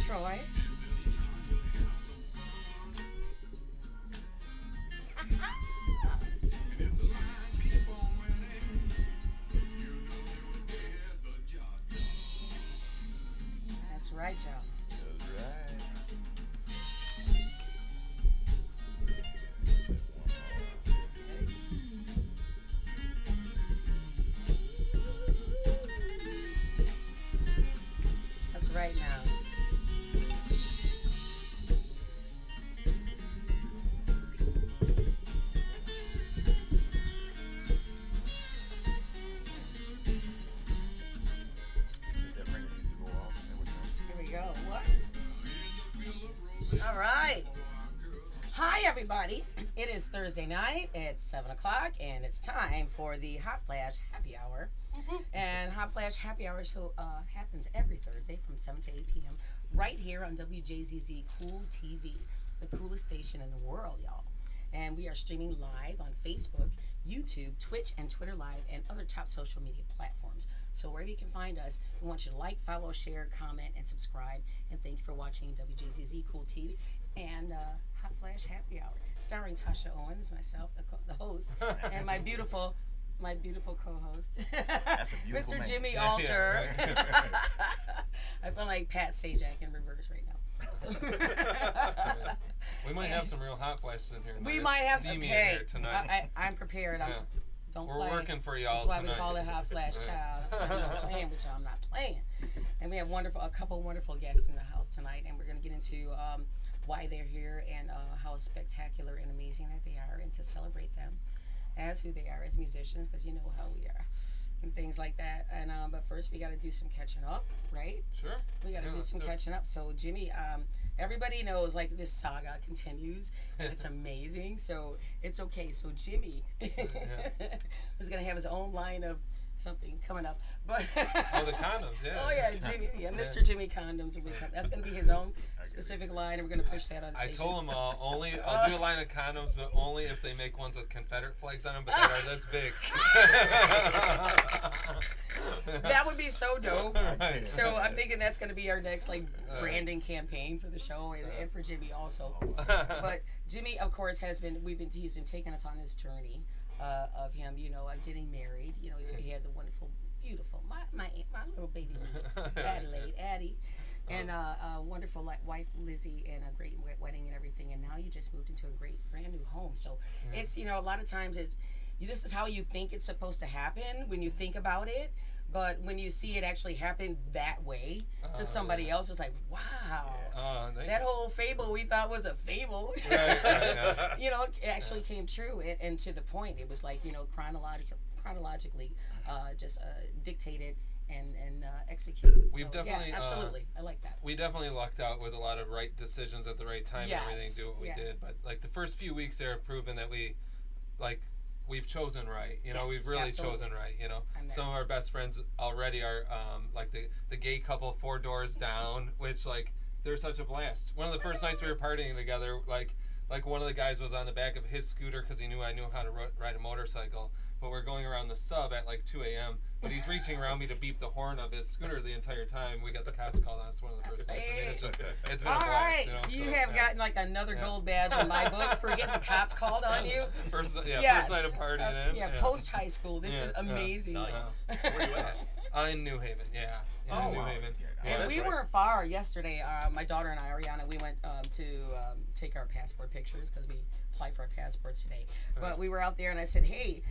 Troy. That's right, y'all. That's right. That's right now. Just that ringer needs to go off. There we go. Here we go. What? All right. Hi, everybody. It is Thursday night at 7 o'clock, and it's time for the Hot Flash Happy Hour. And Hot Flash Happy Hour show happens every Thursday from 7 to 8 p.m. right here on Wjzz Cool TV, the coolest station in the world, y'all. And we are streaming live on Facebook, YouTube, Twitch, and Twitter Live, and other top social media platforms. So wherever you can find us, we want you to like, follow, share, comment, and subscribe. And thank you for watching Wjzz Cool TV and Hot Flash Happy Hour, starring Tasha Owens, myself, the host, and my beautiful co-host, That's a beautiful Mr. man. Jimmy Yeah, Alter. yeah, right. I feel like Pat Sajak in reverse right now. So We might have some real hot flashes in here. we It's might have steamy in okay. here tonight. I'm prepared. Yeah. Don't We're play. working for y'all That's why tonight. we call it Hot Flash Right. Child. I'm not playing with y'all. I'm not playing. And we have a couple wonderful guests in the house tonight, and we're going to get into why they're here and how spectacular and amazing that they are, and to celebrate them as who they are as musicians, because you know how we are and things like that. And but first we got to do some catching up, right? Sure. We got to do let's some do it. catching up. So Jimmy, everybody knows like this saga continues, and it's amazing. So it's okay. So Jimmy is gonna have his own line of something coming up, but Oh, the condoms, yeah. oh yeah, Jimmy, Mr. Jimmy Condoms will be coming. That's gonna be his own specific line, and we're gonna push that on I station. told them I'll do a line of condoms, but only if they make ones with Confederate flags on them, but that are this big. That would be so dope. Right. So I'm thinking that's gonna be our next like branding campaign for the show, and for Jimmy also. But Jimmy, of course, he's been taking us on this journey of him, getting married. He had the wonderful, beautiful, my little baby niece, Addie, and a wonderful wife Lizzie, and a great wedding and everything. And now you just moved into a great brand new home. So it's a lot of times this is how you think it's supposed to happen when you think about it. But when you see it actually happen that way to somebody else, it's like, wow. That whole fable we thought was a fable, Right, it actually came true. And to the point, it was like, chronologically just dictated and executed. We've definitely, yeah, absolutely. I like that. We definitely lucked out with a lot of right decisions at the right time Yes, and everything, do what we yeah. did. But like the first few weeks there have proven that we've chosen right. Yes, We've really absolutely. chosen right. I'm there. Some of our best friends already are like the gay couple 4 doors down, which like they're such a blast. One of the first nights we were partying together, like one of the guys was on the back of his scooter because he knew I knew how to ride a motorcycle. But we're going around the sub at like 2 a.m. But he's reaching around me to beep the horn of his scooter the entire time. We got the cops called on us one of the first nights. I mean, it's been a All blast. right, you so, have gotten like another gold badge in my book for getting the cops called on you. First Yes. night of partying in. Post high school. This is amazing. Nice. Where you at? In New Haven, Oh, New wow. Haven. Yeah, And that's we right. weren't far yesterday. My daughter and I, Ariana, we went to take our passport pictures because we applied for our passports today. But we were out there, and I said, hey,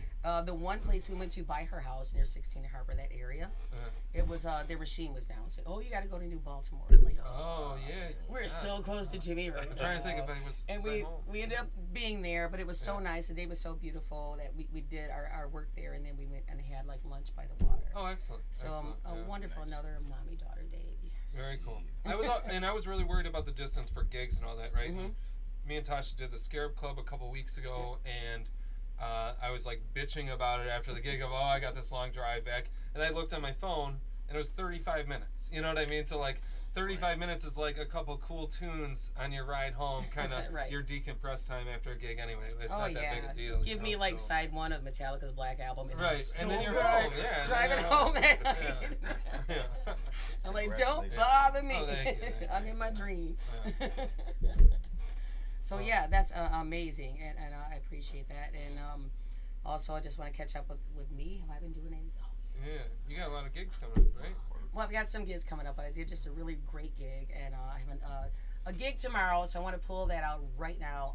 the one place we went to by her house near 16 Harbor, that area, it was their machine was down. So, you got to go to New Baltimore. I'm like, Oh, yeah. we're so close to Jimmy right I'm trying to think if I was And home. we ended up being there, but it was so nice. The day was so beautiful that we did our work there, and then we went and had like lunch by the water. Oh, excellent. So excellent. a wonderful, another mommy-daughter day. Yes. Very cool. I was really worried about the distance for gigs and all that, right? Mm-hmm. Me and Tasha did the Scarab Club a couple weeks ago, and I was like bitching about it after the gig of, I got this long drive back, and I looked on my phone, and it was 35 minutes. You know what I mean? So like 35 minutes is like a couple cool tunes on your ride home, kind of Right. your decompressed time after a gig anyway. It's Oh not yeah. that big a deal. Give me like side one of Metallica's Black Album. And Right, it's and so then you're good. home, yeah. Driving then you're home at night. Yeah. I'm like, don't bother me. Oh, thank you. I'm in my dream. Yeah. So yeah, that's amazing, and I appreciate that. And also, I just want to catch up with me. Have I been doing anything? Oh. Yeah, you got a lot of gigs coming up, right? Well, I've got some gigs coming up, but I did just a really great gig, and I have a gig tomorrow, so I want to pull that out right now.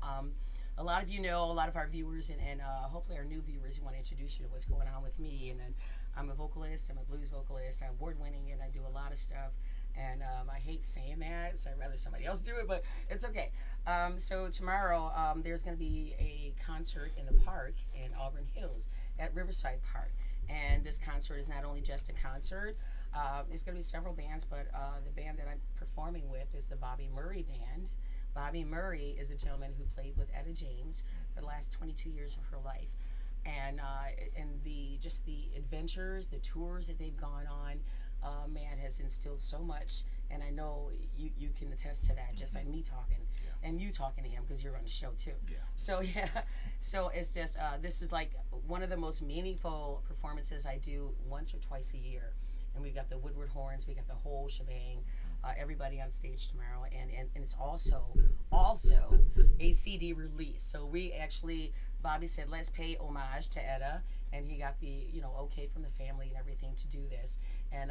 A lot of you know, a lot of our viewers, and hopefully our new viewers, we want to introduce you to what's going on with me. And then I'm a vocalist, I'm a blues vocalist, I'm award-winning, and I do a lot of stuff. And I hate saying that, so I'd rather somebody else do it, but it's okay. So tomorrow, there's going to be a concert in the park in Auburn Hills at Riverside Park. And this concert is not only just a concert, it's going to be several bands, but the band that I'm performing with is the Bobby Murray Band. Bobby Murray is a gentleman who played with Etta James for the last 22 years of her life. And the adventures, the tours that they've gone on, man, has instilled so much. And I know you can attest to that, just like me talking and you talking to him, because you're on the show too. Yeah. So yeah, so it's just this is like one of the most meaningful performances I do once or twice a year. And we've got the Woodward Horns, we got the whole shebang, everybody on stage tomorrow, and it's also a CD release. So we actually, Bobby said, let's pay homage to Etta, and he got the okay from the family and everything to do this. And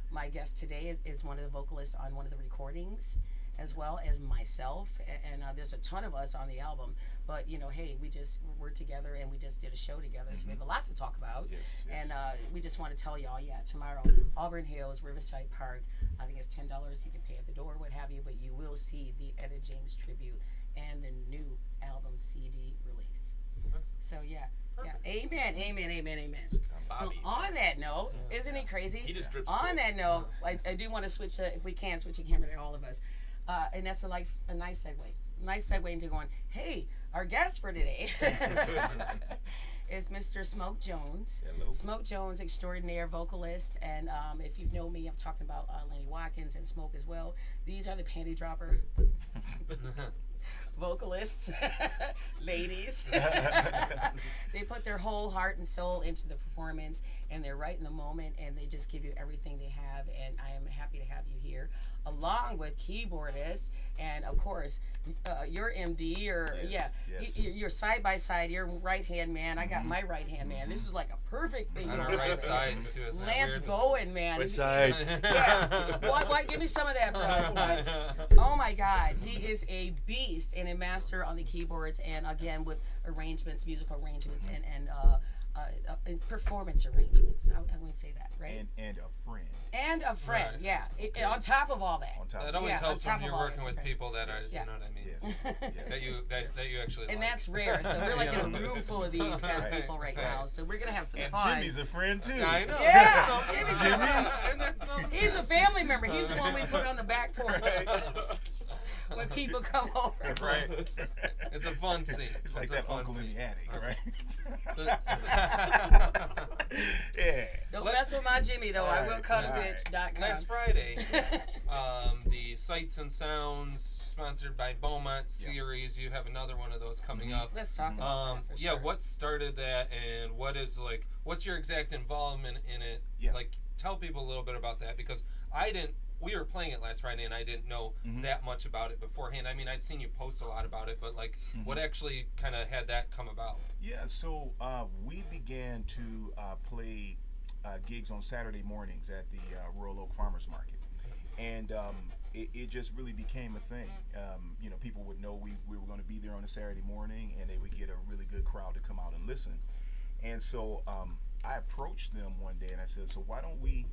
my guest today is one of the vocalists on one of the recordings, as well as myself, and there's a ton of us on the album. But hey, we're together, and we just did a show together, so we have a lot to talk about. Yes. And we just want to tell y'all, tomorrow, Auburn Hills, Riverside Park. I think it's $10. You can pay at the door, what have you, but you will see the Etta James tribute and the new album CD release. So yeah. Perfect. Yeah. Amen. So Bobby, on that note, isn't it crazy? He just drips. On that note, I do want to switch if we can, switch the camera to all of us. And that's a nice segue. Nice segue into going, hey, our guest for today is Mr. Smoke Jones. Hello. Smoke Jones, extraordinaire vocalist. And if you know me, I've talked about Lenny Watkins and Smoke as well. These are the panty dropper vocalists, ladies. They put their whole heart and soul into the performance, and they're right in the moment, and they just give you everything they have. And I am happy to have you here, along with keyboardist and of course your MD, or you're side by side. You're right hand man. I got my right hand man. This is like a perfect thing. On our right sides too. Isn't that Lance weird? Bowen, man. Which side? Yeah. What? Give me some of that, bro. What? Oh my God, he is a beast and a master on the keyboards, and again with arrangements, musical arrangements, and performance arrangements. I wouldn't say that, right? And a friend. And a friend, Right. yeah. On top of all that. On top That of always Yeah, helps on when top you're of all working that, with it's people that are, Yeah. you know what I mean? Yes. That you actually And like. that's rare. So we're like in a room full of these kind of Right, people right right. now. So we're gonna have some And fun. Jimmy's a friend too. I know. Yeah, Jimmy's Jimmy. Isn't that something? He's a family member. He's the one we put on the back porch when people come over. Right. It's a fun scene. It's like a that fun uncle in scene. the attic, But- right? Yeah. Don't mess with my Jimmy though. I will cut a bitch.com. Next Friday, the Sights and Sounds, sponsored by Beaumont series. You have another one of those coming up. Let's talk about that for Yeah, sure. what started that, and what's your exact involvement in it? Yeah. Like, tell people a little bit about that, because we were playing it last Friday, and I didn't know that much about it beforehand. I mean, I'd seen you post a lot about it, but what actually kind of had that come about? Yeah, so we began to play gigs on Saturday mornings at the Royal Oak Farmers Market. And it just really became a thing. People would know we were going to be there on a Saturday morning, and they would get a really good crowd to come out and listen. And so I approached them one day, and I said, so why don't we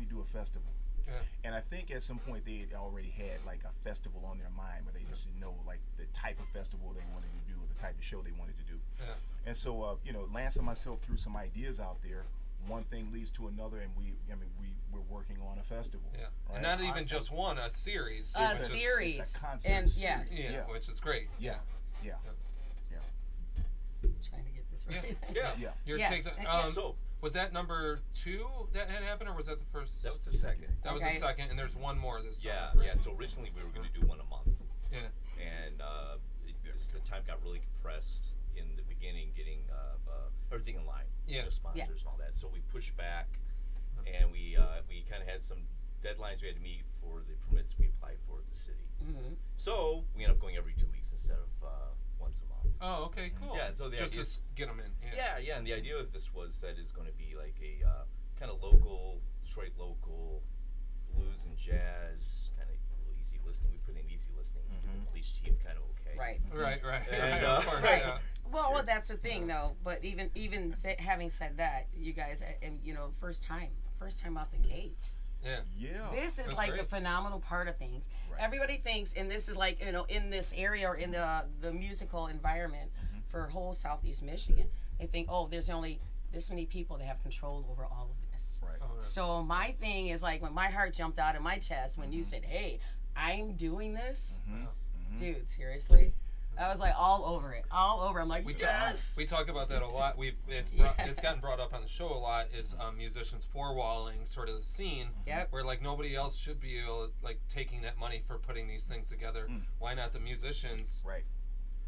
do a festival? Yeah. And I think at some point they had already had like a festival on their mind, but they just didn't know like the type of festival they wanted to do or the type of show they wanted to do. Yeah. And so Lance and myself threw some ideas out there. One thing leads to another, and we're working on a festival. Yeah. Right? And not even just one, a series. A which is- series. It's a concert And series. yes. Yeah, which is great. Yeah. Trying to get this right. Yeah. Yeah. Your Yes. takes, So was that number 2 that had happened, or was that the first? that was the second. That was the Okay. second, and there's one more this Yeah, summer, yeah. right? So originally we were going to do one a month, Yeah. and the time got really compressed in the beginning, getting everything in line, Yeah. sponsors and all that. So we pushed back, and we kind of had some deadlines we had to meet for the permits we applied for at the city. Mm-hmm. So we end up going every 2 weeks instead of once a month. Oh, okay, cool. Yeah, and so the just idea to get them in. yeah, and the idea of this was that is going to be like a kind of local, Detroit local blues and jazz kind of easy listening. We put in easy listening. The police chief kind of okay. Right. Right. And, Of course, Right. yeah. Well, that's the thing, though. But having said that, you guys, first time out the gates. Yeah. Yeah. This is That's like the great. phenomenal part of things. Right. Everybody thinks, and this is like, in this area or in the musical environment for whole Southeast Michigan, they think, oh, there's only this many people that have control over all of this. Right. Oh, yeah. So my thing is like when my heart jumped out of my chest when you said, hey, I'm doing this. Dude, seriously? I was like all over it. I'm like, yes! We talk about that a lot. It's gotten brought up on the show a lot. Is musicians four-walling sort of the scene, Yep. where like nobody else should be able to, like taking that money for putting these things together. Why not the musicians? Right.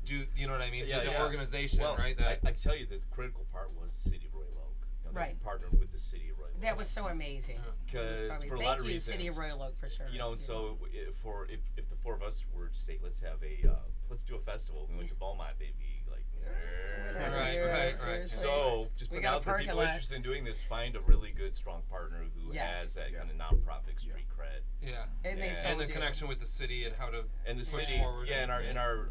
Do you know what I mean? Yeah, do the yeah. organization, Well, right? I can tell you that the critical part was the city of Royal Oak. That Right. we partnered with the city of Royal Oak. That was so amazing. Because for a Thank lot of you, reasons, City of Royal Oak, for sure. you know, and so if the four of us were to say, let's have let's do a festival, we went to Beaumont, they'd be like, Whatever. Right, Yeah, right. seriously. So just We put got a out for parking people lot. interested in doing this, find a really good, strong partner who Yes. has that Yeah. kind of nonprofit street cred. Yeah. And they Yeah. so And the do. connection with the city and how to And the push city, forward. yeah, and our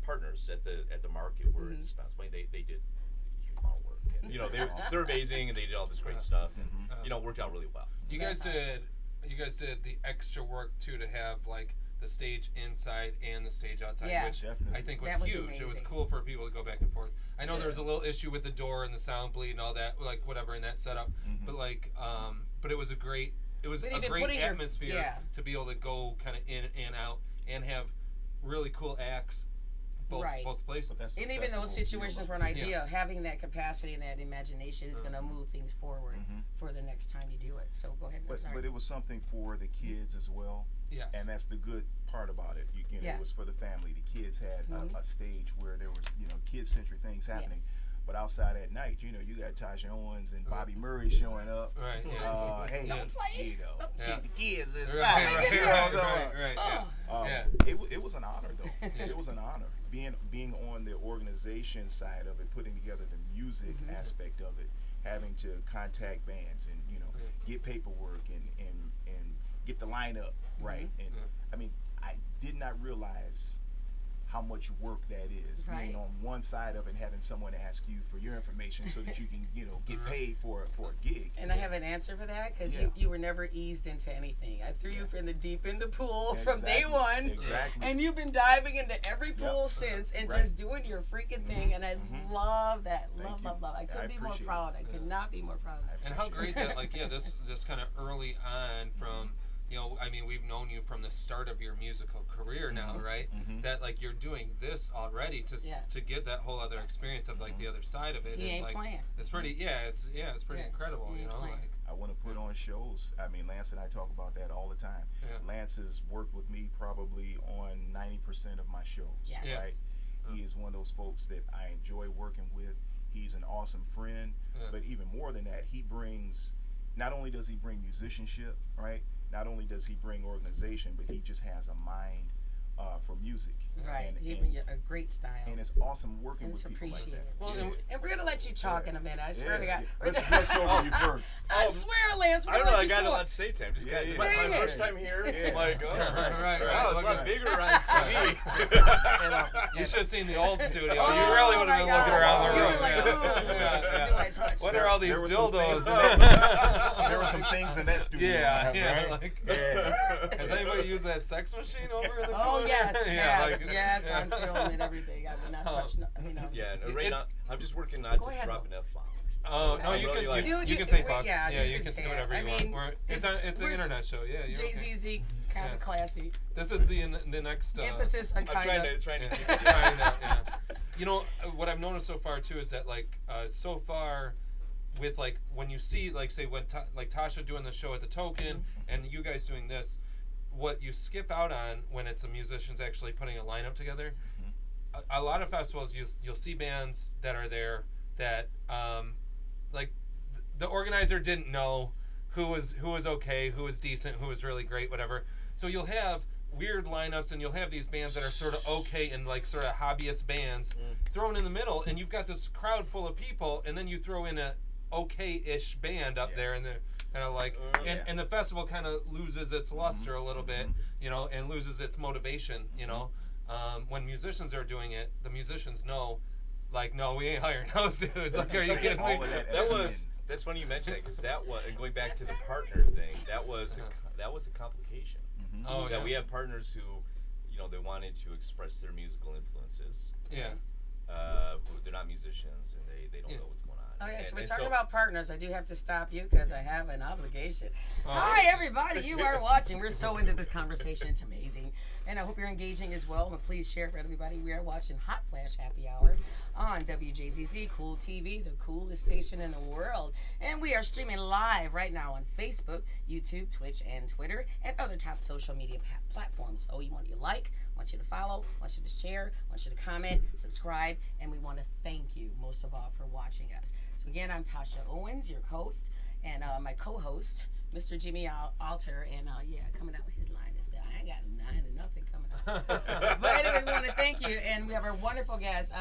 partners at the market were indispensable. They did a huge amount of work. And, you know, they're amazing, and they did all this great stuff, and you know, it worked out really well. You guys That's did the extra work too to have like the stage inside and the stage outside, Yeah. which Definitely. I think was That was huge. It was amazing. cool for people to go back and forth. I know Yeah. there was a little issue with the door and the sound bleed and all that, like whatever in that setup, but like, but it was a great But even great putting your- atmosphere yeah. to be able to go kind of in and out and have really cool acts Right. both places. But that's- And even the those whole feel situations of were it. an idea. Yes. Having that capacity and that imagination is going to move things forward for the next time you do it. So go ahead. I'm But sorry. it was something for the kids as well. Yes. And that's the good part about it. You know, Yeah. it was for the family. The kids had a stage where there was, kid-centric things happening. Yes. But outside at night, you got Tasha Owens and Bobby Murray showing up. Right. Yeah. Hey, Don't play. Yeah. keep the kids inside. Right. You know what I'm talking about? Right. Yeah. Oh. It was an honor though. It was an honor being on the organization side of it, putting together the music aspect of it, having to contact bands and get paperwork and get the lineup right. And I mean, I did not realize how much work that is, Right. being on one side of it and having someone ask you for your information so that you can get paid for a gig. And I have an answer for that because Yeah. you were never eased into anything. I threw you in the deep end pool from day Exactly. one. Exactly. And you've been diving into every pool Yep. since and Right. just doing your freaking thing. And I love that. Thank you. Love. I couldn't be more appreciate it. proud. I could not be more proud. And how great that, like, this kind of early on from, I mean, we've known you from the start of your musical career now, right? That, like, you're doing this already to get that whole other experience of, like, the other side of it. He It's ain't like, playing. it's pretty, it's pretty Yeah, incredible, he ain't playing. like. I want to put on shows. I mean, Lance and I talk about that all the time. Yeah. Lance has worked with me probably on 90% of my shows. Yes. Yeah. Right? He is one of those folks that I enjoy working with. He's an awesome friend, Yeah. but even more than that, he brings. Not only does he bring musicianship, right? Not only does he bring organization, but he just has a mind for music. Right. And, He and, a great style. and it's awesome working And it's with people like appreciated. that. Well, Yeah. And we're going to let you talk in a minute. I swear to Yeah. God. Let's show you first. I swear, Lance, we're I don't going know. to I let got you a lot talk. to say, Tim. Just Yeah, got yeah. my Dang it. first time here. Yeah. Like, oh, Right. wow, it's a Look lot at- bigger on TV. You should have seen the old studio. Oh, You really would have been my looking God. around the You room. were like, yeah. "Ooh." Yeah. Knew I touched. What are all these There were some dildos? things- There were some things in that studio. Yeah, right? like, Yeah. has anybody used that sex machine over in the Oh, corner? yes, Yeah, yes, like- yes. yeah. I'm filming and everything. I will not touch, Yeah, no, It- right it- now I'm just working not Go to ahead, drop though. enough bombs. Oh no, I you really can like- you Dude, can say we- fuck. yeah, Yeah, you you can can say say it. whatever I you mean, want. It's an we're internet show. Yeah, you're Jay okay. Z kind Yeah. of classy. This is the next Emphasis on I'm kind trying of. to Yeah, keep it. yeah. You know what I've noticed so far too is that like so far with like when you see like say when like Tasha doing the show at the Token and you guys doing this, what you skip out on when it's a musicians actually putting a lineup together. A lot of festivals you'll see bands that are there that like the organizer didn't know who was okay, who was decent, who was really great, whatever. So you'll have weird lineups, and you'll have these bands that are sort of okay and like sort of hobbyist bands thrown in the middle, and you've got this crowd full of people, and then you throw in a okay-ish band up there, and they're kind of like, and the festival kind of loses its luster a little bit, you know, and loses its motivation, you know. When musicians are doing it, the musicians know, like, no, we ain't hiring those dudes. Like, are you kidding me? That's funny you mentioned that, because that was, and going back to the partner thing, that was a complication. Oh, that we have partners who, you know, they wanted to express their musical influences. Yeah. They're not musicians, and they don't know what's going on. Okay, so we're And talking about partners. I do have to stop you because I have an obligation. Hi, everybody. You are watching. We're so into this conversation. It's amazing. And I hope you're engaging as well. And please share for everybody. We are watching Hot Flash Happy Hour on Wjzz Cool TV, the coolest station in the world. And we are streaming live right now on Facebook, YouTube, Twitch, and Twitter, and other top social media platforms. So we want you to like, want you to follow, want you to share, want you to comment, subscribe, and we want to thank you most of all for watching us. So again, I'm Tasha Owens, your host, and my co-host, Mr. Jimmy Alter, and coming out with his line is that I ain't got 9-0 coming up. But anyway, we want to thank you, and we have our wonderful guest,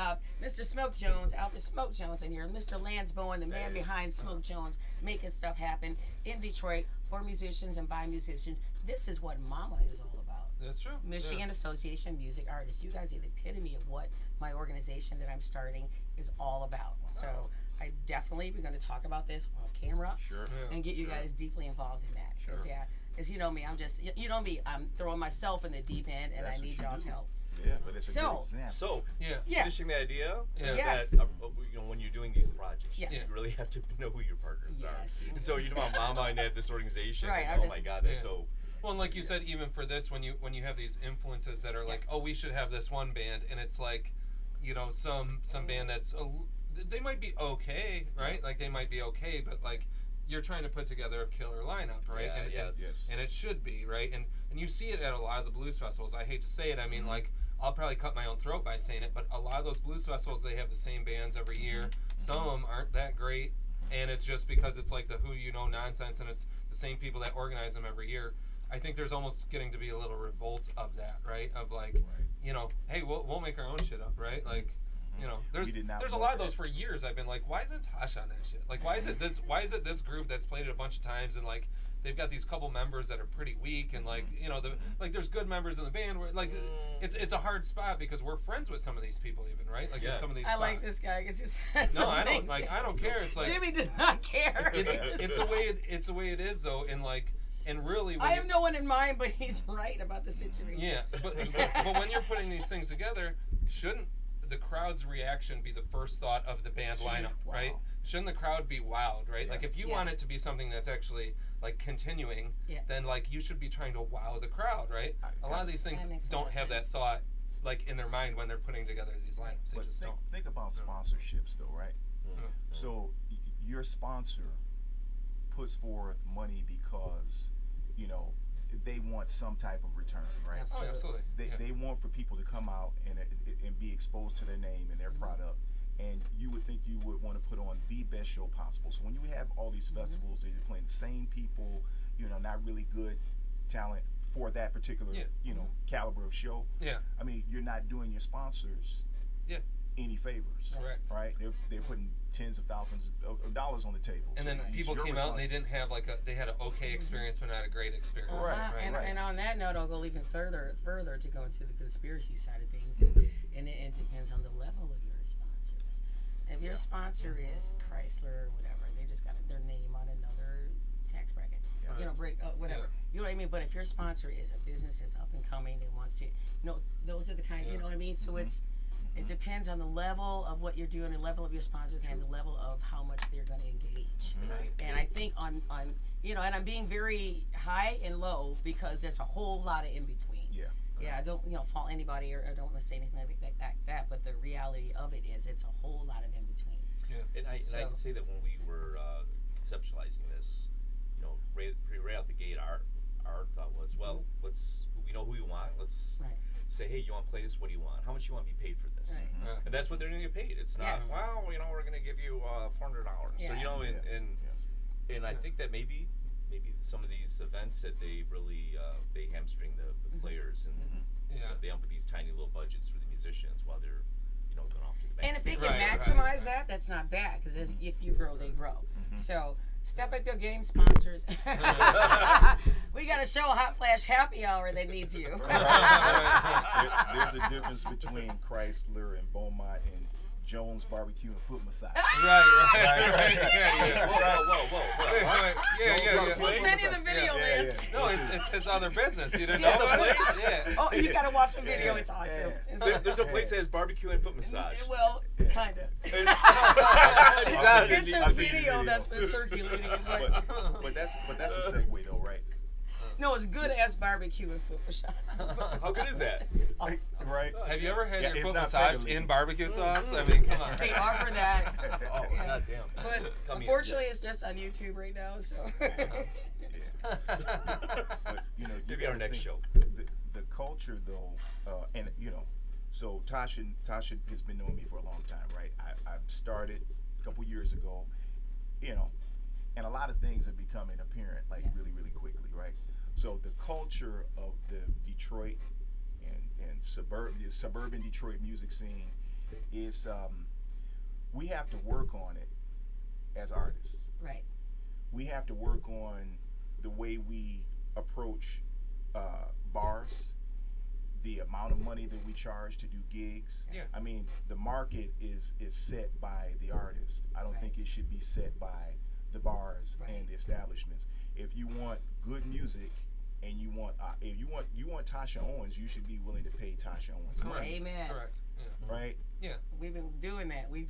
Mr. Smoke Jones, Albert Smoke Jones, in here, Mr. Lance Bowen, the man behind Smoke Jones, making stuff happen in Detroit for musicians and by musicians. This is what Mama is all about. That's true. Michigan Association of Music Artists. You guys are the epitome of what my organization that I'm starting is all about. Wow. So I definitely, we're going to talk about this off camera and get you guys deeply involved in that. Because as you know me, I'm throwing myself in the deep end, and I need y'all's help. Yeah, but it's a good example. So, finishing the idea Yes. that you know, when you're doing these projects, Yes. you really have to know who your partners Yes. are. And so you're talking about Mama and have this organization. Right, And, oh my God, that's so. Well, and like you said, even for this, when you have these influences that are like, oh, we should have this one band, and it's like, you know, some band that's they might be okay, right? Like they might be okay, but like you're trying to put together a killer lineup, right? Yeah, and it should be, right? And you see it at a lot of the blues festivals. I hate to say it. I mean, like, I'll probably cut my own throat by saying it, but a lot of those blues festivals, they have the same bands every year. Some of them aren't that great, and it's just because it's like the who you know nonsense, and it's the same people that organize them every year. I think there's almost getting to be a little revolt of that, right? Of like, you know, hey, we'll make our own shit up, right? Like, you know, there's a lot of those for years. I've been like, why isn't Tosh on that shit? Like, why is it this group that's played it a bunch of times, and like they've got these couple members that are pretty weak, and like, you know, there's good members in the band where like it's a hard spot because we're friends with some of these people even, right? Like in some of these spots. Like this guy. No, I don't care. It's like Jimmy does not care. It's the way it is though, and really, I have no one in mind, but he's right about the situation. Yeah, but when you're putting these things together, shouldn't the crowd's reaction be the first thought of the band lineup, right? Shouldn't the crowd be wowed, right? Like if you want it to be something that's actually like continuing, then like you should be trying to wow the crowd, right? A lot of these things don't have that thought like in their mind when they're putting together these lineups. They just don't. Think about sponsorships though, right? So your sponsor puts forth money because, you know, they want some type of return, right? Oh, absolutely. They want for people to come out and be exposed to their name and their product, and you would think you would want to put on the best show possible. So when you have all these festivals, they're playing the same people, you know, not really good talent for that particular, you know, caliber of show. Yeah. I mean, you're not doing your sponsors any favors, right? They're putting tens of thousands of dollars on the table. And then people came out and they didn't have they had an okay experience, but not a great experience. And on that note, I'll go even further to go into the conspiracy side of things, and it depends on the level of your sponsors. If your sponsor is Chrysler or whatever, they just got their name on another tax bracket, you know, whatever. You know what I mean? But if your sponsor is a business that's up and coming and wants to, you know, those are the kind, you know what I mean? So it depends on the level of what you're doing, the level of your sponsors, and the level of how much they're going to engage. And I think on you know, and I'm being very high and low because there's a whole lot of in between. I don't fault anybody or I don't want to say anything like that. But the reality of it is, it's a whole lot of in between. And I can say that when we were conceptualizing this, you know, right out the gate, our thought was, well, we know who we want. Let's say, hey, you want to play this? What do you want? How much you want to be paid for this? And that's what they're going to get paid. It's not, well, you know, we're going to give you $400. So, you know, and I think that maybe maybe some of these events that they really they hamstring the players, and you know, they don't put these tiny little budgets for the musicians while they're going off to the bank. And if they can maximize that, that's not bad, because if you grow, they grow. So step up your game, sponsors. We got to show Hot Flash Happy Hour that needs you. There's a difference between Chrysler and Beaumont and Jones Barbecue and Foot Massage. Right. Yeah. We'll send you the video, Lance. No, it's his other business. You didn't know It's a that? place? Yeah. Oh, you got to watch the video. It's awesome. There's a place that has barbecue and foot massage. Well, kind of. It's a video that's been circulating. But that's a segue though, right? No, it's good as barbecue and foot massage. How good is that? It's awesome. Right. Have you ever had your it's foot not massaged federally. in barbecue sauce? I mean, come on. They offer that. Oh, goddamn. But unfortunately, it's just on YouTube right now. So. But you Maybe our next show. The culture though, and so Tasha has been knowing me for a long time, right? I started a couple years ago, and a lot of things are becoming apparent like really quickly, right? So the culture of the Detroit and suburban Detroit music scene is we have to work on it as artists. Right. We have to work on the way we approach bars, the amount of money that we charge to do gigs. Yeah. I mean, the market is set by the artist. I don't think it should be set by the bars and the establishments. If you want good music and you want Tasha Owens, you should be willing to pay Tasha Owens money. Amen. Correct. Yeah. Right? Yeah. We've been doing that. Right.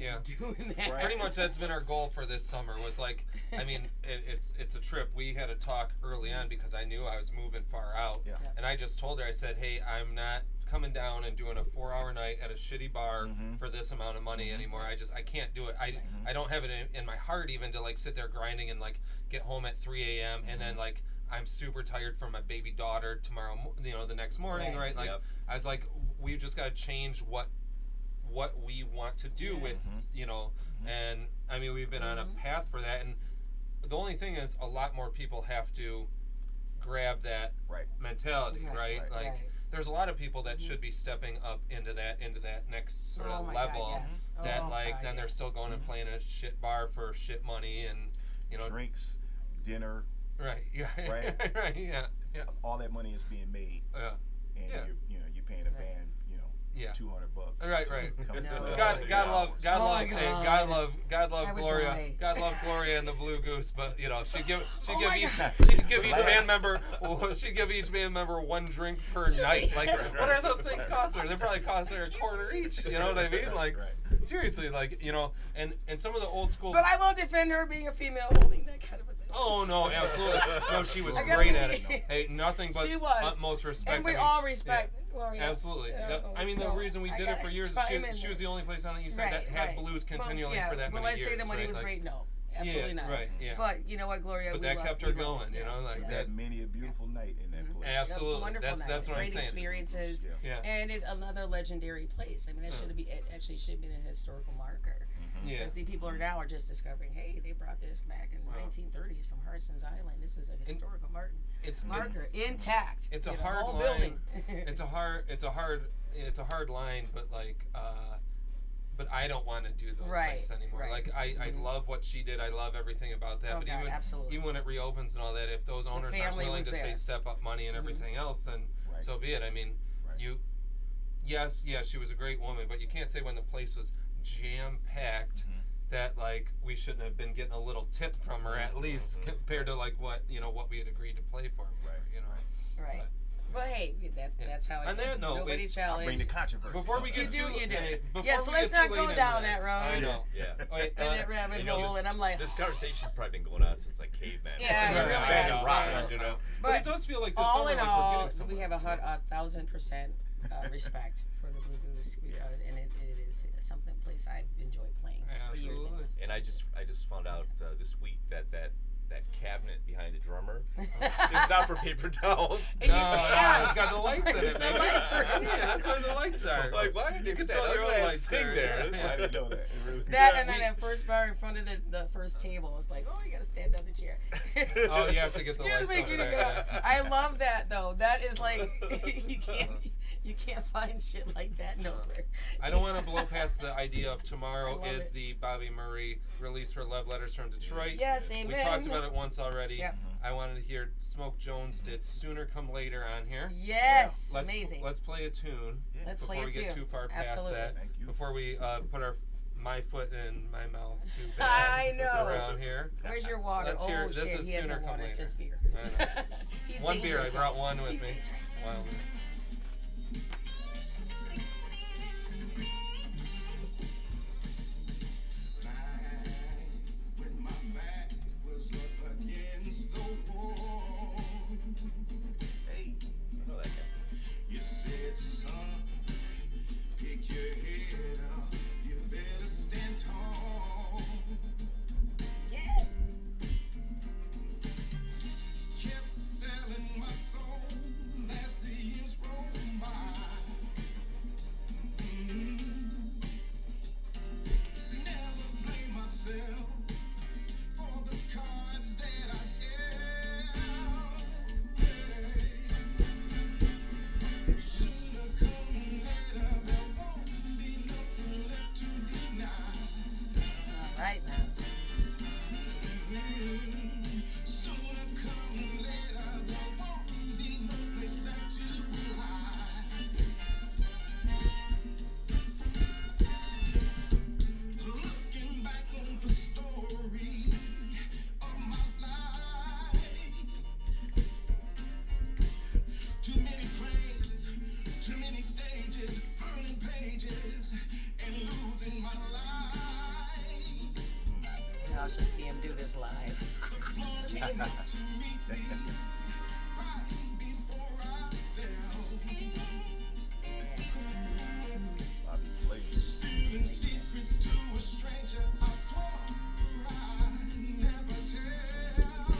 Pretty much that's been our goal for this summer was like, I mean, it's a trip. We had a talk early on because I knew I was moving far out. Yeah. And I just told her, I said, hey, I'm not coming down and doing a 4-hour night at a shitty bar for this amount of money anymore. I can't do it. I don't have it in my heart even to like sit there grinding and like get home at 3 a.m. and then like I'm super tired from my baby daughter tomorrow, the next morning, right? Like I was like, we've just got to change what we want to do with, and I mean, we've been on a path for that. And the only thing is a lot more people have to grab that mentality, right? Like there's a lot of people that should be stepping up into that next sort of level then they're still going and playing a shit bar for shit money and, drinks, dinner. Right. Yeah. Right. Yeah. All that money is being made. And you're paying a band, $200. Right. No. God love Gloria. die. God love Gloria and the Blue Goose, but she'd give each band member one drink per night. Like, what are those things cost her? They probably cost her a quarter each. You know what I mean? Like, seriously, like, and some of the old school. But I will defend her being a female holding that kind of a business. Oh no, absolutely. No, she was great at it. Hey, nothing but she was. utmost respect. And we all respect Gloria. Absolutely. I mean, the reason we did it for years is she was the only place on the east side that had blues continually for that many years. When I say the money was great, no. Absolutely not. Right, yeah. But you know what, Gloria? But that kept her going, like that. Many a beautiful night in that place. Absolutely. Wonderful night. That's what I'm Great saying. Experiences. Yeah. And it's another legendary place. I mean, that should be actually should be a historical marker. Yeah. Because the people are just discovering, hey, they brought this back in the 1930s from Harson's Island. This is a historical marker. Intact. It's a hard line. Building. It's a hard line, but like. But I don't want to do those places anymore. Like I love what she did. I love everything about that. But even when it reopens and all that, if those owners aren't willing to say step up money and everything else, then so be it. I mean, yes, she was a great woman, but you can't say when the place was jam packed that like we shouldn't have been getting a little tip from her at least compared to like what we had agreed to play for. Right. But hey, that's how it is. Nobody challenged. Bring the controversy. Before we get you do. Yeah, so let's not go down that road. I know. Yeah. Wait, that rabbit hole, and I'm like, this conversation's probably been going on since like caveman. Yeah, it really has. Rock, But it does feel like this all summer, in like all, we're getting somewhere. we have 1,000% respect for the Blue Goose because, and it is something place I've enjoyed playing for years. And I just found out this week that cabinet behind the drummer It's not for paper towels. And you- No, yes. it's got the lights in it, The baby. lights are in Yeah, it. that's where the lights are. Like, why did you control control your your own own lights thing there. there? I didn't know that. It really- That Yeah, and then we- that first bar in front of the first table. It's like, oh, you gotta stand on the chair. Oh, you have to get the Excuse lights me, over can you there, get yeah. up? I love that though. That is like you can't find shit like that nowhere. I don't want to blow past the idea of tomorrow I love is it. the Bobby Murray release for Love Letters from Detroit. Yes, We amen. talked about it once already. Yep. I wanted to hear Smoke Jones did Sooner Come Later on here. Yes, Let's, amazing. Let's play a tune Let's before play we a get tune. too far past Absolutely. that. Thank you. Before we put my foot in my mouth too I bad know. around here. Where's your water? Let's oh hear- shit, this is he has Sooner no Come water. It's Later. just beer. I know. He's One beer. I dangerous, brought y'all. one with He's me. dangerous. Wow. When my back was up against the wall, Hey, I know that guy. you said, son, pick your head up. You better stand tall. Yes. Kept selling my soul as the years rolled by. Never blame myself for the cards that I dealt. Sooner come later, there won't be nothing left to deny. All right now. Sooner come later, there won't be no place left to hide. Looking back on the story of my life, too many planes, too many stages, burning pages, and losing my life. Y'all should see him do this live. The floor came up to meet me right before I fell. Bobby plays. Spilling secrets to a stranger, I swore I'd never tell.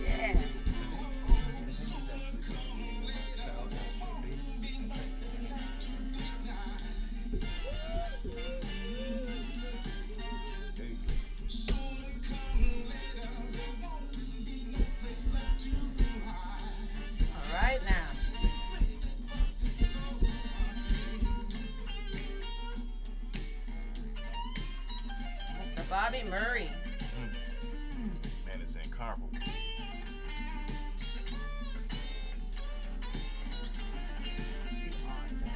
Yeah. Sooner come later, there won't be nothing left to deny. Hey, Sooner come later, there won't be no place left to hide. All right now. It's so Mr. Bobby Murray. man, it's incomparable. Too awesome.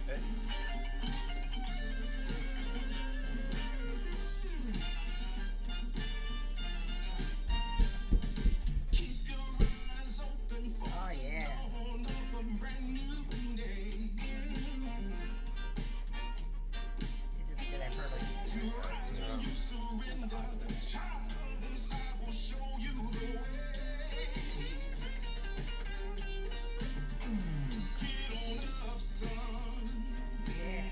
Hey, keep your eyes open for Oh yeah. dawn of a brand new day. You just did that perfect. You rise when you surrender. Child inside will show you the way. Get on up, son. Yeah.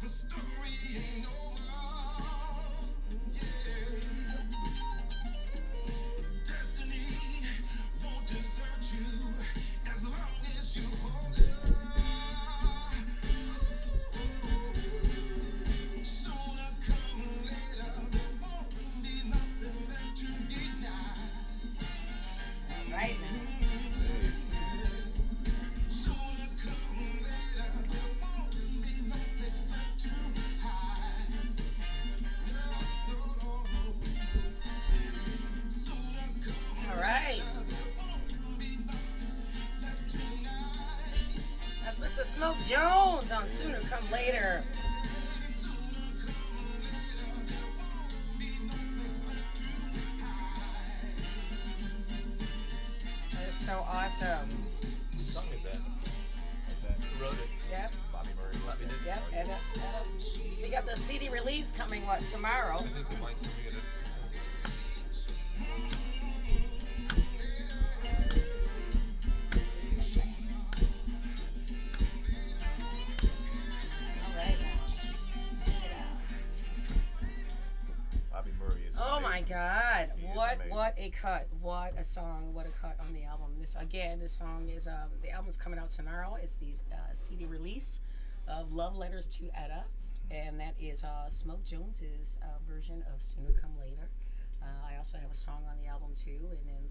The story ain't over. Yeah. Destiny won't desert you as long as you hold it. Sooner come later, there won't be nothing left to deny. All right now. hey. Sooner come later, there won't be no place left to hide. No, no, no. Sooner come All right. there won't be nothing left tonight. That's Mr. Smoke Jones on Sooner Come Later. so awesome. What song is that? What's that? Who wrote it? Yep. Bobby Murray. Bobby did. Yep. Edda. So we got the CD release coming, what, tomorrow? I think they might be it. All right, now. Check it out. Bobby Murray is Oh my amazing. God! He is What amazing. what a cut! What a song! What a cut on the album. This song is the album's coming out tomorrow. It's the CD release of Love Letters to Etta, and that is Smoke Jones's version of Sooner Come Later. I also have a song on the album too, and then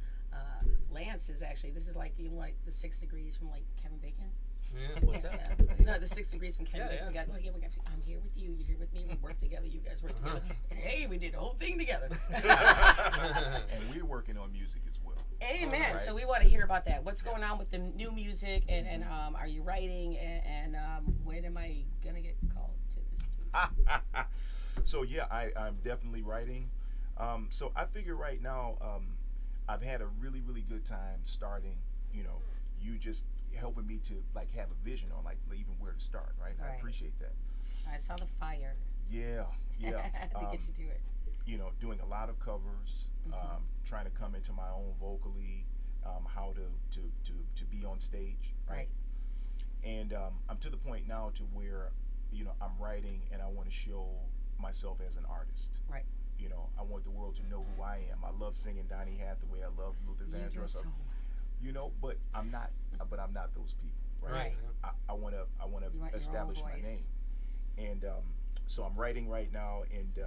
Lance is actually this is like like the 6 Degrees from like Kevin Bacon. Yeah. What's that? The 6 Degrees from Kevin Bacon. Yeah. We got, I'm here with you. You're here with me. We work together. You guys work together. And hey, we did the whole thing together. And we're working on music as well. Amen. Right. So we want to hear about that. What's going on with the new music, and are you writing, and when am I gonna get called to this? So yeah, I'm definitely writing. So I figure right now, I've had a really, really good time starting. You just helping me to like have a vision on like even where to start. Right. I Right. appreciate that. I saw the fire Yeah. to get you to it. Doing a lot of covers, trying to come into my own vocally, how to be on stage, Right. And I'm to the point now to where, I'm writing and I want to show myself as an artist. Right. I want the world to know who I am. I love singing Donny Hathaway. I love Luther You do Vandross. so. But I'm not those people, right? Right. I want You want to your own establish my voice. name. And so I'm writing right now, and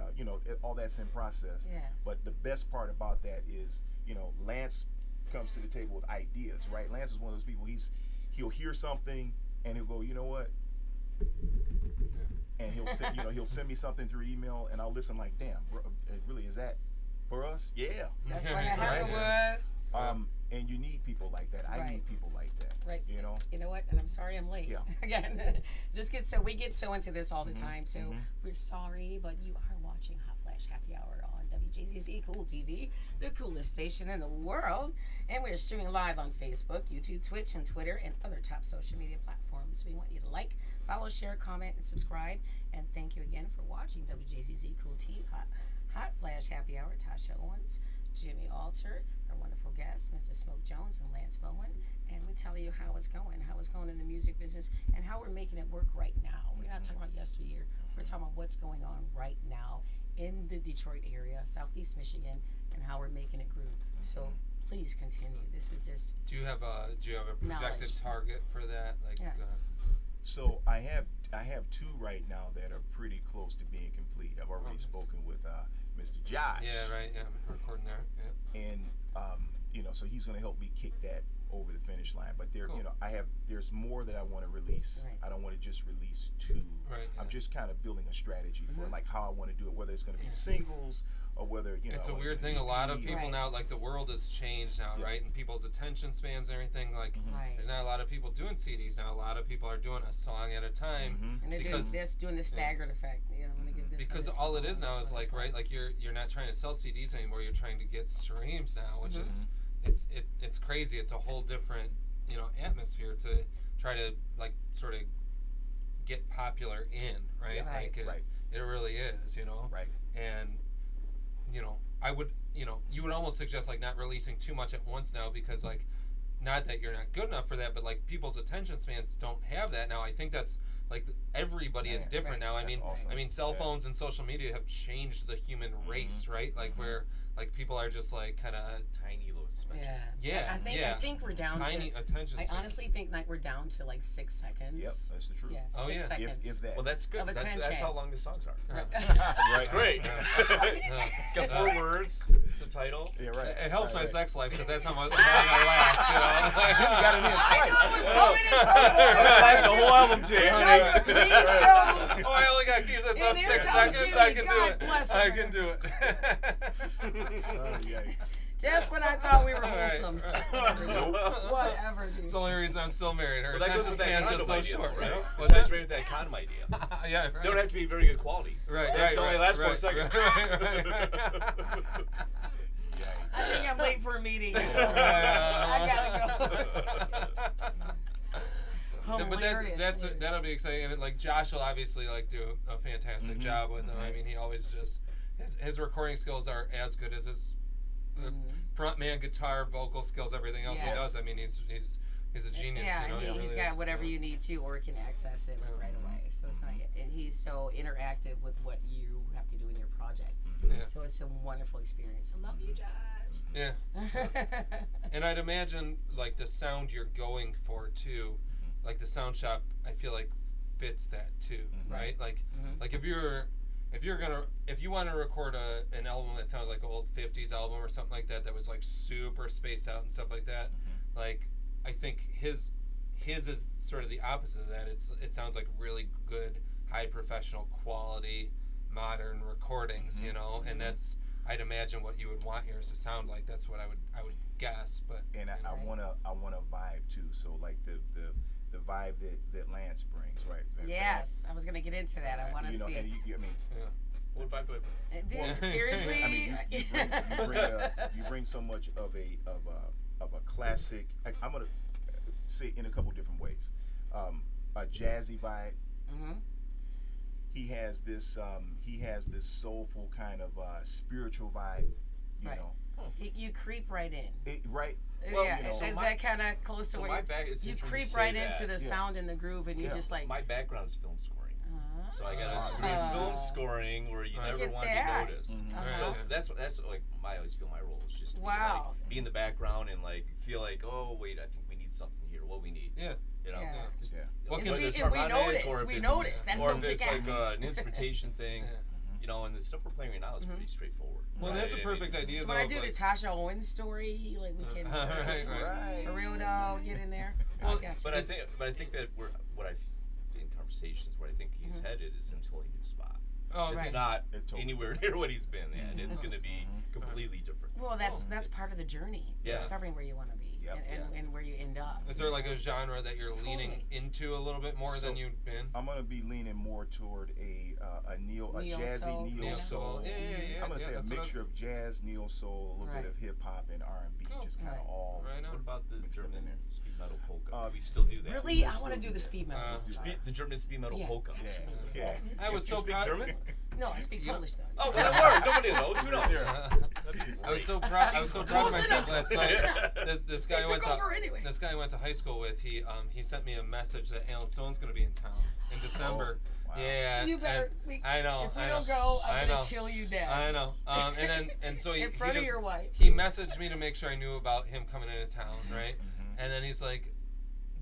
all that's in process. Yeah. But the best part about that is, Lance comes to the table with ideas, right? Lance is one of those people. He'll hear something and he'll go, you know what? And he'll send, he'll send me something through email, and I'll listen like, damn, bro, really, is that for us? Yeah. That's what happened was. And you need people like that. I Right. need people like that. Right. You know. You know what? And I'm sorry I'm late. Yeah. Again, we get so into this all the time. So we're sorry, but you are watching Hot Flash Happy Hour on Wjzz Cool TV, the coolest station in the world, and we're streaming live on Facebook, YouTube, Twitch, and Twitter, and other top social media platforms. We want you to like, follow, share, comment, and subscribe. And thank you again for watching Wjzz Cool TV Hot Flash Happy Hour. Tasha Owens, Jimmy Alter, our wonderful guests, Mr. Smoke Jones and Lance Bowen, and we tell you how it's going in the music business, and how we're making it work right now. We're not talking about yesteryear. We're talking about what's going on right now in the Detroit area, Southeast Michigan, and how we're making it grow. So please continue. This is just Do you have a projected Knowledge. target for that? Like, Yeah. So I have two right now that are pretty close to being complete. I've already nice. spoken with Mr. Josh. Yeah, right. Yeah, I'm recording there. Yeah. And so he's going to help me kick that over the finish line. But Cool. there's more that I want to release. Right. I don't want to just release two. Right, I'm yeah. just kind of building a strategy for like how I want to do it, whether it's going to be singles or whether It's I a wanna weird do thing. A lot of EP. people Right. now, like the world has changed now, Yeah. right? And people's attention spans and everything. Like, Right. there's not a lot of people doing CDs now. A lot of people are doing a song at a time. and they're because doing the staggered effect. I'm gonna give this one, because this all one, it is this now one, is this like one. right, like you're not trying to sell CDs anymore. You're trying to get streams now, which is it's crazy. It's a whole different atmosphere to try to like sort of get popular in, right? Right. Like it, Right. it really is, Right. And I would you would almost suggest like not releasing too much at once now, because like not that you're not good enough for that, but like people's attention spans don't have that now. I think that's like everybody is Yeah. different Right. now. That's awesome. I mean cell Yeah. phones and social media have changed the human race, right? Like where like people are just like kind of Tiny little spectrum. Yeah, I think we're down tiny to. attention I spans. honestly think like we're down to like 6 seconds. Yep, that's the truth. Yeah, Oh, 6 yeah. seconds. If that. Well, that's good. Of 'Cause That's attention. how long the songs are. That's great. It's got 4 words. It's the title. yeah, right. It helps my right. sex life because that's how much long I last. Jimmy got it in I twice. know it's coming in so That's the whole album to you, honey. Like a great show. Oh, I only got to keep this And up there 6 comes seconds. Jimmy. I can God do it. bless I her. can do it. Oh, yikes. Just when I thought we were Right. wholesome. Whatever, dude. It's the only reason I'm still married. Her Well, that goes attention with that span's condom just so idea, short, though, right? right? What's That's that? right with that condom idea. Yeah, right. Don't have to be very good quality. Right, It right, only right, lasts right, 4 seconds. right, right, right. I think I'm late for a meeting. I gotta go. But that'll be exciting, and like Josh will obviously like do a fantastic job with them. I mean, he always just his recording skills are as good as his frontman guitar, vocal skills, everything else he does. I mean, he's a genius. Yeah, you know, he's really got is. whatever you need to, or can access it like right away. So it's not, and he's so interactive with what you have to do in your project. Yeah. So it's a wonderful experience. I love you, Josh. Yeah. And I'd imagine like the sound you're going for too, like the sound shop, I feel like fits that too, right? Like if you want to record an album that sounded like an old 50s album or something like that was like super spaced out and stuff like that, like I think his is sort of the opposite of that. It sounds like really good, high professional quality modern recordings, you know, and that's, I'd imagine, what you would want yours to sound like. That's what I would guess. But and I want a vibe too. So like the vibe that Lance brings, right? Yes, I was gonna get into that. I want to see. And I mean, What vibe do I bring? Seriously, I mean, you bring so much of a classic. I'm gonna say in a couple different ways. A jazzy vibe. He has this soulful kind of spiritual vibe, you know. You creep right in. Right. Well, Yeah, you know, is so that kind of close to so what my back- it's you interesting creep to say right that. into the sound and the groove, and you just like. My background is film scoring. So I got film scoring where you never Look at want to that. be noticed. Uh-huh. So that's like I always feel my role is just to Wow. be in the background and like feel like, oh wait, I think we need something here. What we need. yeah. You know, Yeah. just What And can- see, whether it's and we harmonic notice. or if We it's- notice. That's or so if it's kick-ass. like an instrumentation thing. You know, and the stuff we're playing right now is pretty straightforward. Well, that's a I perfect mean, idea. So though, when I do of, the like, Tasha Owens story, like we can right. for real though, get in there. Well, I got you. But I think that what I've in conversations where I think he's headed is into a new spot. Oh, It's Right. not It's totally anywhere near what he's been at. It's going to be completely different. Well, that's part of the journey, Yeah. discovering where you want to be Yep. and where you end up. Is there like a genre that you're leaning Totally. into a little bit more So- than you've been? I'm gonna be leaning more toward a jazzy soul. neo Yeah. soul. Yeah. I'm gonna say a that's what I mixture was- of jazz, neo soul, a little Right. bit of hip hop and R&B, Cool. just kind of Right. all. Right on. What about the Mixed up in German there. speed metal polka? We still do that. Really, I want to do the speed metal. The German speed metal Yeah. polka. Yeah. I was You so speak proud. German? No, I speak Polish though. Oh, well, that worked. Nobody knows. Who knows? I was so proud. I was so proud of Close myself enough. last night. This guy It went took to over anyway. this guy I went to high school with. He sent me a message that Alan Stone's going to be in town in December. wow. Yeah, You better. and I know. If we I don't know, go, I I'm know. gonna kill you dead. I know. And so he In front he of just- your wife. He messaged me to make sure I knew about him coming into town, right? And then he's like,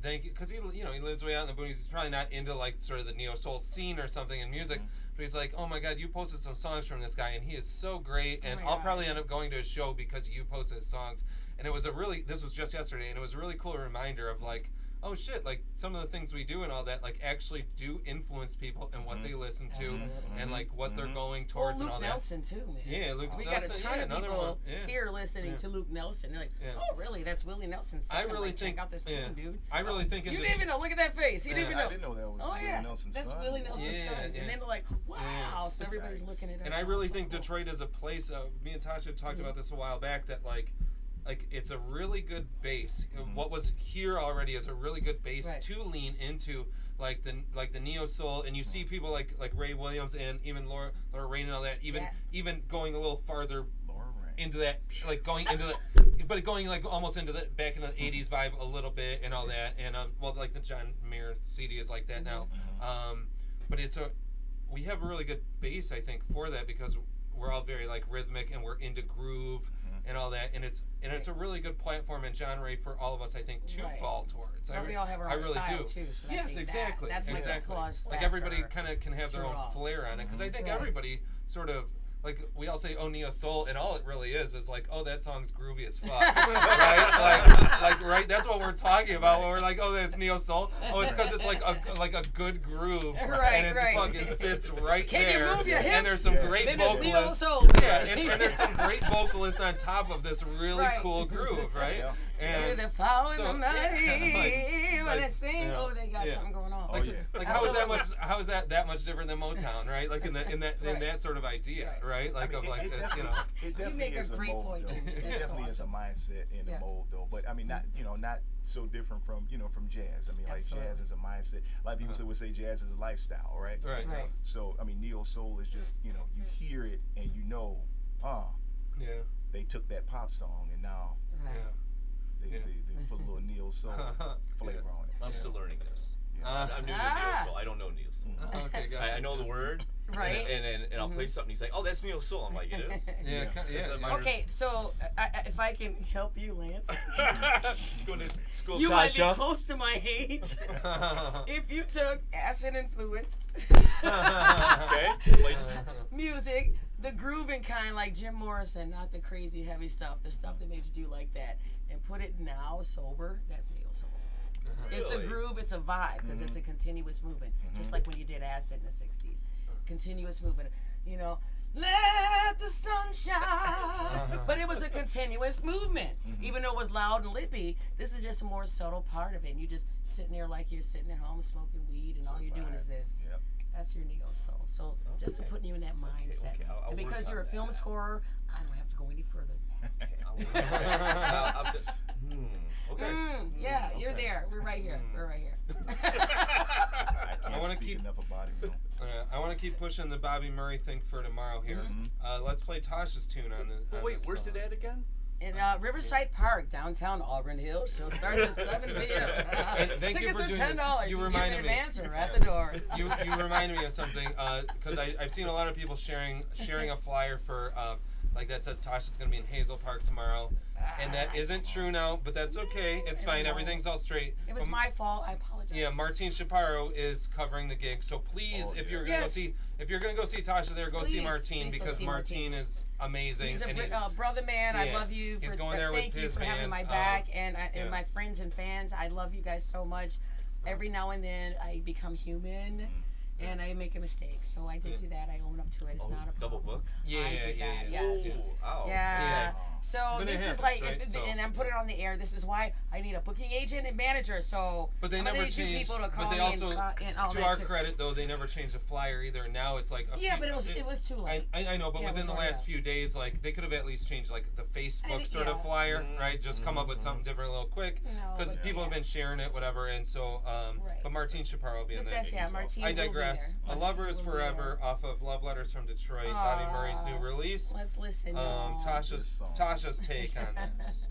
"Thank you," because he lives way out in the boonies. He's probably not into like sort of the neo soul scene or something in music. But he's like, "Oh my God, you posted some songs from this guy, and he is so great. And my I'll God. probably end up going to his show because you posted his songs." And it was this was just yesterday, and it was a really cool reminder of like, oh shit, like some of the things we do and all that like actually do influence people and what they listen to and like what they're going Well, towards Luke and all that. Nelson too, man. Yeah, Luke We Nelson. got a ton yeah, of another people one. Yeah. here listening to Luke Nelson. They're like, Yeah. oh, really? That's Willie Nelson's son. I I'm really like, think check out this yeah. tune, dude. I really think You it's didn't even know. Look at that face. He didn't even I know. didn't know that was Oh Willie yeah, Nelson's that's son. Willie Nelson's Yeah, son. yeah. And then they're like, wow. So everybody's Nice. looking at it. And I really think Detroit is a place. Me and Tasha talked about this a while back. That like it's a really good base. What was here already is a really good base Right. to lean into, like the neo soul. And you see people like Ray Williams and even Laura Rain and all that. Even going a little farther Laura Rain. into that, like going into the, but going like almost into the back in the '80s vibe a little bit and all that. And well, like the John Mayer CD is like that now. But we have a really good base, I think, for that because we're all very like rhythmic and we're into groove and all that, and it's a really good platform and genre for all of us, I think, to Right. fall towards. But we all have our I own really style do. too. So I Yes, think exactly. That's like exactly. a plus Like everybody factor kind of can have their to it own all. flair on it, because I think Right. everybody sort of. Like we all say, "Oh, neo soul," and all it really is like, "Oh, that song's groovy as fuck," right? Like, right? That's what we're talking about. When we're like, "Oh, that's neo soul." Oh, it's because it's like a good groove, Right, and it right. fucking sits right Can you there. move your And hips? there's some great Then it's neo vocalists. soul. Yeah, and there's some great vocalists on top of this really Right. cool groove, right? Yeah. And the fall in so- the money. When like, they sing, yeah, oh, they got yeah. something going on. Oh, yeah. Like how is that Absolutely. much? How is that much different than Motown, right? Like in Right. that sort of idea, right? Like I mean, of like it you definitely, know. it definitely make a is great mold, point, though. too. It That's definitely awesome. is a mindset and Yeah. a mold, though. But I mean, not not so different from from jazz. I mean, like Absolutely. jazz is a mindset. A lot of people would say jazz is a lifestyle, right? Right. Right. So I mean, neo soul is just you hear it and Yeah. they took that pop song and now Right. Yeah. they put a little neo soul flavor on it. I'm still learning this. Uh, I'm new to Ah. neo soul. I don't know neo soul. okay, gotcha. I know the word. Right. And I'll play something. He's like, oh, that's neo soul. I'm like, it is. Yeah. Is that my- Okay, so if I can help you, Lance, Going to school, you might be Tasha. close to my age if you took acid-influenced Okay. Like, music, the grooving kind like Jim Morrison, not the crazy heavy stuff, the stuff that made you do like that, and put it now sober. That's neo soul. It's a Really? groove, it's a vibe, because it's a continuous movement, just like when you did acid in the '60s. Continuous movement, let the sun shine. But it was a continuous movement. Even though it was loud and lippy, this is just a more subtle part of it. And you just sitting there like you're sitting at home smoking weed, and all you're doing is this. Yep. That's your neo soul. So just to put you in that mindset. okay, I'll And work because you're a on film that. scorer, I don't have to go any further than that. okay, okay. Yeah, you're okay. there. We're right here. We're right here. I can't wanna speak keep- enough about it, though. I want to keep pushing the Bobby Murray thing for tomorrow here. Let's play Tasha's tune on the. But on wait, this where's song. it at again? In Riverside Park, downtown Auburn Hills. Show starts at 7 p.m. And thank you Tickets for are doing $10. this. You You can reminded get me. an advance or at the door. You reminded me of something because I've seen a lot of people sharing a flyer for like that says Tasha's gonna be in Hazel Park tomorrow, and that isn't true now, but that's okay. It's fine. Everything's all straight. It was But- my fault. I apologize. Yeah, Martine Shapiro is covering the gig, so please, Oh, if you're yes. gonna Yes. if you're gonna go see Tasha there, go see Please, Martine please go because see Martine Martine. is amazing. He's a and brother man. I yeah, love you. he's For, going there with thank you his for having band, my back and yeah. my friends and fans. I love you guys so much. Every now and then I become human. And I make a mistake, so I did do that. I own up to it. It's not a problem. Double book? Yeah, I did yeah, that, yeah. yes. Ooh, ow. Yeah. So But it this is happens, like, right? So- and I'm putting it on the air. This is why I need a booking agent and manager. So But they I'm gonna never need you changed. people to call But they me also, and all to that our too. credit though, they never changed the flyer either. Now it's like a Yeah, few, but it was too late. I know, but Yeah, it within was the already last out. few days, like they could have at least changed like the Facebook think- sort of yeah. flyer, right? Just come up with something different, a little quick, No, because but people have yeah. been sharing it, whatever. And so, Right. but Martine Shapiro will be in But that. that's, yeah, Martine I will be digress. there. A Lover is Martine will be Forever there. off of Love Letters from Detroit, Bobby Murray's new release. Let's listen. to this song. Tasha's take on this.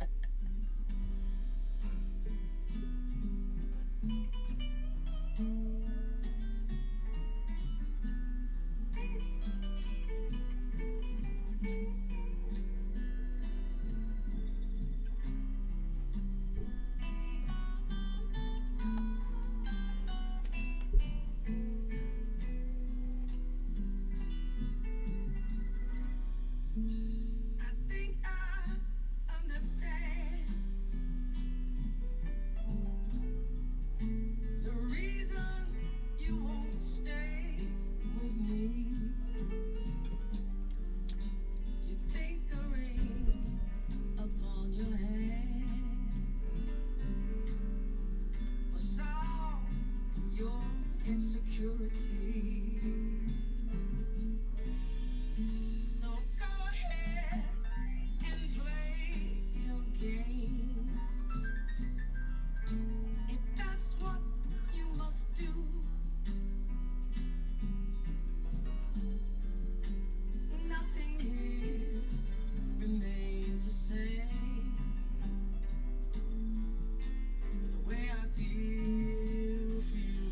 I think I understand the reason you won't stay with me. You think the ring upon your hand will solve your insecurity. So go ahead and play your games. If that's what you must do, nothing here remains the same. The way I feel for you.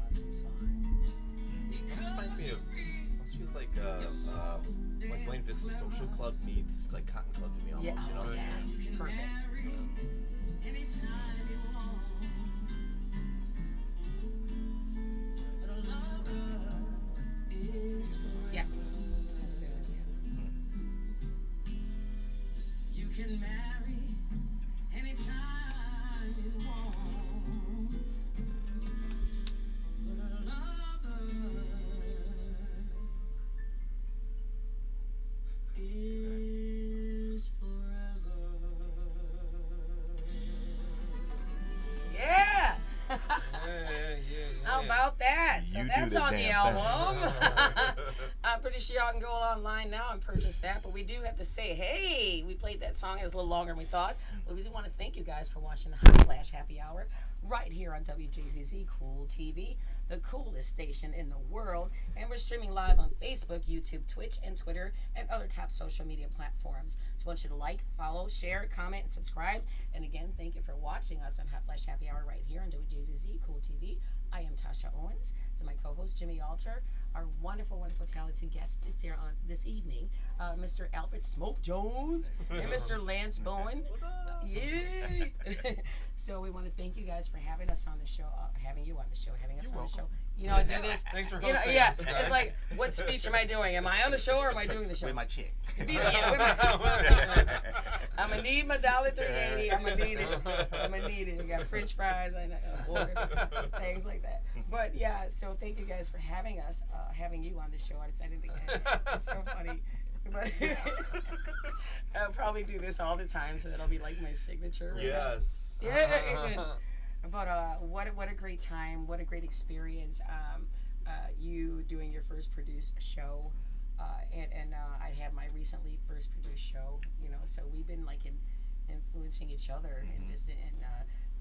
Awesome song. Reminds me of, almost feels like Wayne Vista Social Club meets like Cotton Club to me almost, Yeah. you know? Oh, yes. Perfect. Yeah. That's it, yeah. You can marry anytime you want, but a lover is forever. Yeah. Yeah. How about that? So You do that's the on the damn thing. album. I'm pretty sure y'all can go online now and purchase that. But we do have to say, hey, we played that song. It was a little longer than we thought. But we do want to thank you guys for watching the Hot Flash Happy Hour right here on WJZZ Cool TV, the coolest station in the world. And we're streaming live on Facebook, YouTube, Twitch, and Twitter, and other top social media platforms. So I want you to like, follow, share, comment, and subscribe. And again, thank you for watching us on Hot Flash Happy Hour right here on WJZZ Cool TV. I am Tasha Owens. This is my co-host, Jimmy Alter. Our wonderful, talented guest is here on this evening, Mr. Albert Smoke Jones and Mr. Lance Bowen. Yay! So we want to thank you guys for having us on the show, having you on the show, having us on the show. You know, I do this. Thanks for You know, hosting yeah, us, guys. it's like, what speech am I doing? Am I on the show or am I doing the show? With my chick. I'm gonna need my $1.380. I'm gonna need it. We got French fries. I know, order things like that. But yeah, so thank you guys for having us, having you on the show. I decided to get it's so funny. But I'll probably do this all the time, so that'll be like my signature. Right? Yes. Yeah. But what a great time! What a great experience! You doing your first produced show, and I had my recently first produced show. You know, so we've been like influencing each other and just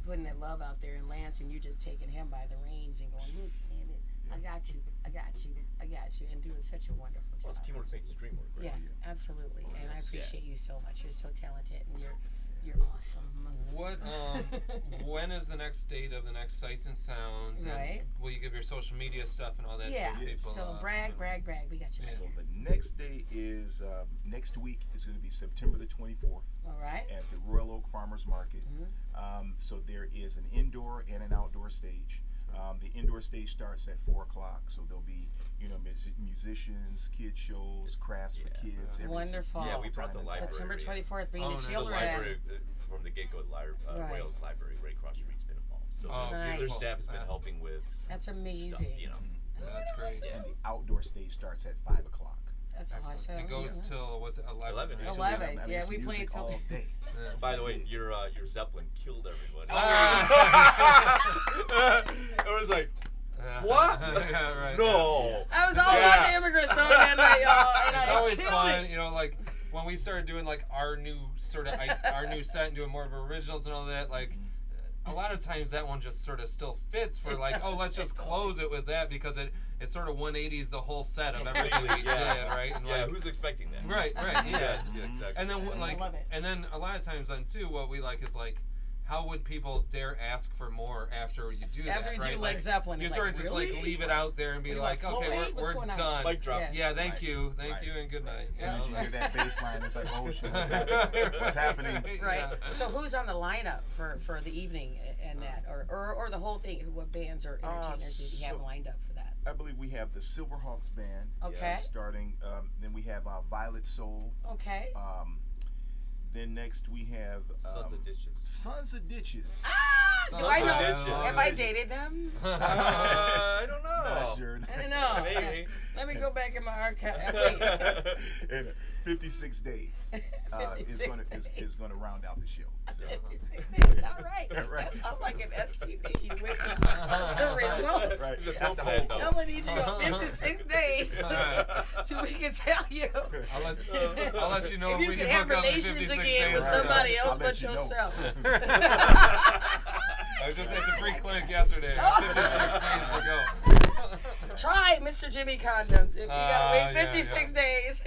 putting that love out there. And Lance, and you just taking him by the reins and going, look, damn it, I got you, and doing such a wonderful job. Well, it's teamwork makes the dream work, right? Yeah, absolutely. And I yes. appreciate you so much. You're so talented, and you're awesome. What when is the next date of the next Sights and Sounds? And Right. will you give your social media stuff and all that Yeah. so people So brag. We got you. Yeah. So the next day is next week is going to be September the 24th All right. at the Royal Oak Farmers Market. So there is an indoor and an outdoor stage. The indoor stage starts at 4 o'clock, so there'll be musicians, kid shows, crafts for kids. everything. Wonderful. Yeah, we brought the library. September 24th, bring Oh, the nice. The children. library, from the get-go, the Right. Royal Oak Library right across the street's been involved. So Oh, their beautiful. staff has been helping with That's amazing. stuff, you know. That's great. Yeah. And the outdoor stage starts at 5 o'clock. That's Excellent. awesome. It goes Yeah. till what's it, 11? 11, right? yeah. 11. I mean, Yeah, it's we played music till all day. Yeah. By the way, your Zeppelin killed everybody. Ah. I was like, what? Yeah, right. No. I was all about the immigrant song that night, y'all. And It's I always killed fun, it. you know, like when we started doing like our new our new set and doing more of originals and all that, like a lot of times that one just sort of still fits for like, oh, let's just close it with that because it sort of 180s the whole set of everything we Yes. did, right? And Yeah, like, who's expecting that? right, yeah. Yes, yeah, exactly. And then like, love it. and then a lot of times on too, what we like is like, how would people dare ask for more after you do After that, you right? do like, Led Zeppelin, you it's sort like, of just really? like leave it out there and be What do you like, want, full okay, weight? What's we're going on? done. Mic drop. Yeah, thank you, Right. and good night. As soon as you Yeah. hear that bass line, it's like, oh shit, what's happening? What's happening? Right. Yeah. So who's on the lineup for the evening and that, or the whole thing? What bands or entertainers do you have so- lined up for that? I believe we have the Silverhawks band. Okay. Starting. Then we have Violet Soul. Okay. Then next we have Sons of Ditches. Sons of Ditches. So I know. Ditches. Have I dated them? I don't know. Not sure. I don't know. Maybe. Let me go back in my archive. Wait. In 56 days, 56 is going to round out the show. So. 56 days. All right. Right. That sounds like an STD with some results. Right. It's a That's the pill whole. plan, I'm gonna need you to go 56 days so we can tell you. I'll let you know If you we can can have hook up in relations 56 again days. with Right. somebody I'll else let but you know. yourself. I was just at the free clinic yesterday. 56 days to go. Try Mr. Mr. Jimmy condoms. If you gotta wait Yeah, 56 days.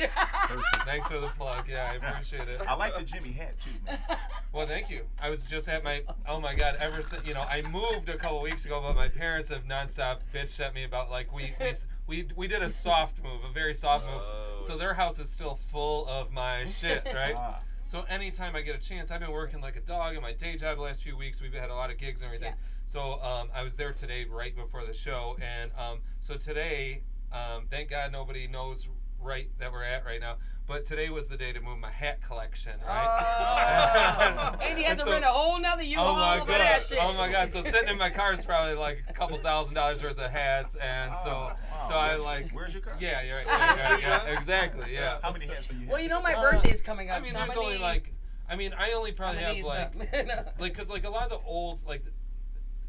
Thanks for the plug. Yeah, I appreciate it. I like the Jimmy hat too, man. Well, thank you. I was just at my, oh my God, ever since, I moved a couple weeks ago, but my parents have nonstop bitched at me about, like, we did a soft move, a very soft move. So their house is still full of my shit, right? So anytime I get a chance, I've been working like a dog in my day job the last few weeks. We've had a lot of gigs and everything. Yeah. So I was there today right before the show. And so today, thank God nobody knows right that we're at right now. But today was the day to move my hat collection, right? And you had to so- rent a whole nother U-Haul over that shit. Oh my God! So sitting in my car is probably like a couple $1,000s worth of hats, and so I like. Where's your car? Yeah, you're right. Yeah, exactly. Yeah. How many hats do you have? Well, you know my birthday's coming up. I mean, so there's I'm only gonna like. I mean, I only probably have need like, some. because like a lot of the old like.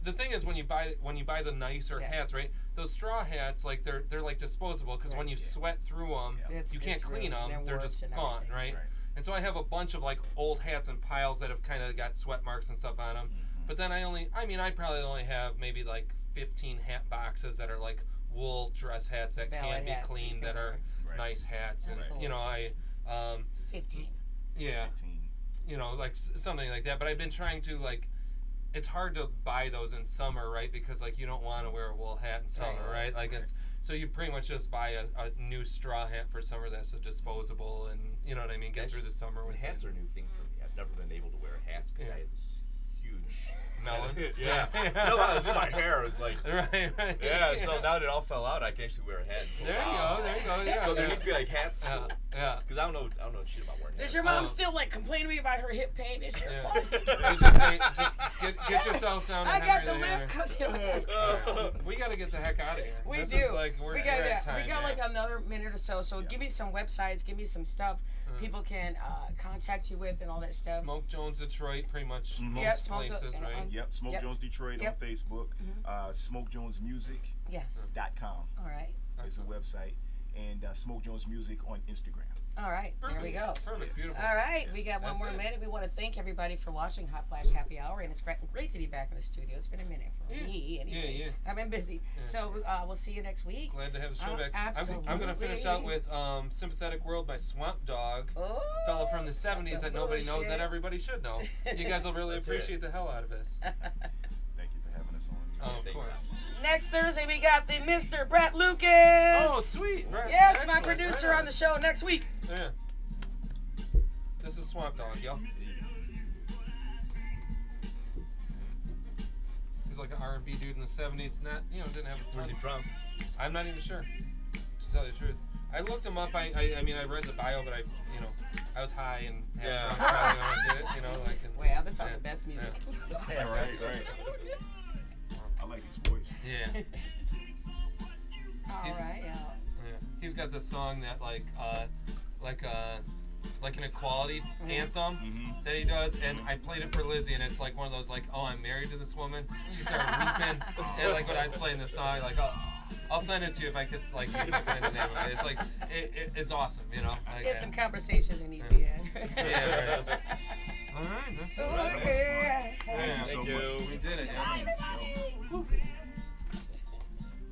The thing is, when you buy the nicer hats, right? Those straw hats, like they're like disposable because when you sweat through them, you can't clean them. They're just gone, right? And so I have a bunch of like old hats and piles that have kind of got sweat marks and stuff on them. But then I probably only have maybe like 15 hat boxes that are like wool dress hats that Valid can be hats that you cleaned can that are wear. nice hats, and Absolutely. 15. yeah, 15. like something like that. But I've been trying to like. It's hard to buy those in summer, right? Because like you don't want to wear a wool hat in summer, right? Like it's so you pretty much just buy a new straw hat for summer that's a disposable, and you know what I mean. Get through the summer with Hats it. are a new thing for me. I've never been able to wear hats because I had this huge melon. Yeah. No, I did my hair. It was like. Right. Yeah. So now that it all fell out, I can actually wear a hat. There you go. Yeah. So there needs to be like hat school. Yeah. Because I don't know shit about wearing hats. Does your mom still like complain to me about her hip pain? It's your fault. Just get yourself down. To I got Henry the there. lip because We got to get the heck out of here. we This do. Is like, we're we at got time, we got like another minute or so. So give me some websites, give me some stuff people can contact you with and all that stuff. Smoke Jones Detroit, pretty much most Yep, Smoke places, Jo- right? Yep, Smoke Yep. Jones Detroit Yep. on Facebook. SmokeJonesMusic.com Yes. is the website, and Smoke Jones Music on Instagram. All right. There we go. Perfect, beautiful. All right, we got one That's more it. minute. We want to thank everybody for watching Hot Flash Happy Hour, and it's great to be back in the studio. It's been a minute for me, anyway. Yeah. I've been busy, so we'll see you next week. Glad to have the show back. Absolutely. I'm going to finish out with Sympathetic World by Swamp Dog, Oh, a fella from the 70s some that nobody knows bullshit. that everybody should know. You guys will really appreciate the hell out of this. Thank you for having us on. Oh, of Thanks, course. guys. Next Thursday, we got the Mr. Brett Lucas. Oh, sweet. Right. Yes, my Excellent. producer Right on the show next week. Yeah. This is Swamp Dog, yo. He's like an R&B dude in the 70s. Not, didn't have a ton. Where's he from? I'm not even sure, to tell you the truth. I looked him up. I read the bio, but I was high and had drunk probably when I did it, like. And, Wow, this is the best music. Yeah, right. I like his voice. Yeah. All right, Yeah. He's got this song that like an equality anthem that he does, and I played it for Lizzie, and it's like one of those like, oh, I'm married to this woman. She started weeping, and like when I was playing this song, like, oh, I'll send it to you if I could like if I find the name of it. It's like it's awesome, Like, Get some conversations that need to be had. Yeah, right. All right, that's it. Okay. Yeah, Thank you. We did it. Yeah. Bye, everybody.